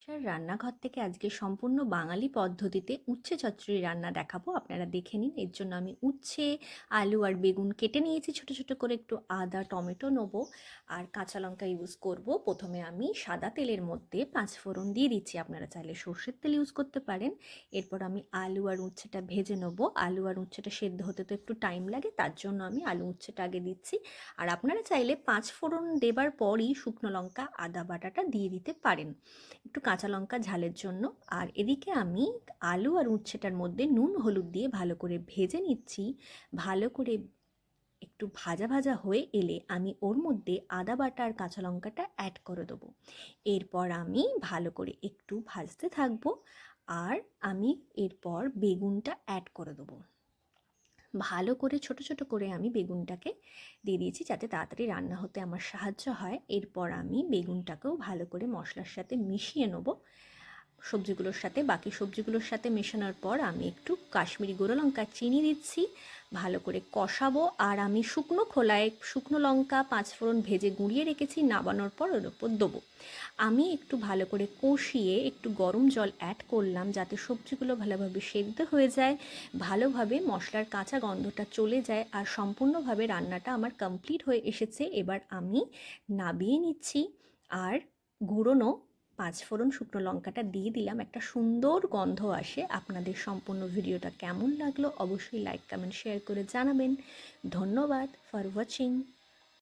রান্নাঘর থেকে আজকে সম্পূর্ণ বাঙালি পদ্ধতিতে উচ্ছে চচ্চড়ি রান্না দেখাবো। আপনারা দেখে নিন। এর জন্য আমি উচ্ছে, আলু আর বেগুন কেটে নিয়েছি ছোট ছোট করে, একটু আদা টমেটো নেবো আর কাঁচা লঙ্কা ইউজ করব। প্রথমে আমি সাদা তেলের মধ্যে 5 ফোড়ন দিয়ে দিচ্ছি, আপনারা চাইলে সর্ষের তেল ইউজ করতে পারেন। এরপর আমি আলু আর উচ্ছেটা ভেজে নেবো। আলু আর উচ্ছেটা সেদ্ধ হতে তো একটু টাইম লাগে, তার জন্য আমি আলু উচ্ছেটা আগে দিচ্ছি। আর আপনারা চাইলে 5 ফোড়ন দেবার পরই শুকনো লঙ্কা আদা বাটাটা দিয়ে দিতে পারেন একটু কাঁচা লঙ্কা ঝালের জন্য। আর এদিকে আমি আলু আর উচ্ছেটার মধ্যে নুন হলুদ দিয়ে ভালো করে ভেজে নিচ্ছি। ভালো করে একটু ভাজা ভাজা হয়ে এলে আমি ওর মধ্যে আদা বাটা আর কাঁচা লঙ্কাটা অ্যাড করে দেবো। এরপর আমি ভালো করে একটু ভাজতে থাকবো। আর আমি এরপর বেগুনটা অ্যাড করে দেবো। ভালো করে ছোট ছোট করে আমি বেগুনটাকে দিয়ে দিয়েছি, যাতে তাড়াতাড়ি রান্না হতে আমার সাহায্য হয়। এরপর আমি বেগুনটাকেও ভালো করে মশলার সাথে মিশিয়ে নেবো। সবজিগুলোর সাথে, বাকি সবজিগুলোর সাথে মেশানোর পর আমি একটু কাশ্মীরি গুঁড়ো লঙ্কা চিনি দিচ্ছি। ভালো করে কষাবো। আর আমি শুকনো খোলায় শুকনো লঙ্কা 5 ফোড়ন ভেজে গুঁড়িয়ে রেখেছি, নামানোর পর ওর ওপর দেবো। আমি একটু ভালো করে কষিয়ে একটু গরম জল অ্যাড করলাম, যাতে সবজিগুলো ভালোভাবে সেদ্ধ হয়ে যায়, ভালোভাবে মশলার কাঁচা গন্ধটা চলে যায় আর সম্পূর্ণভাবে রান্নাটা আমার কমপ্লিট হয়ে এসেছে। এবার আমি নামিয়ে নিচ্ছি। আর গুঁড়োনো 5 ফোড়ন শুকনো লঙ্কাটা দিয়ে দিলাম, একটা সুন্দর গন্ধ আসে। আপনাদের সম্পূর্ণ ভিডিওটা কেমন লাগলো অবশ্যই লাইক কমেন্ট শেয়ার করে জানাবেন। ধন্যবাদ ফর ওয়াচিং।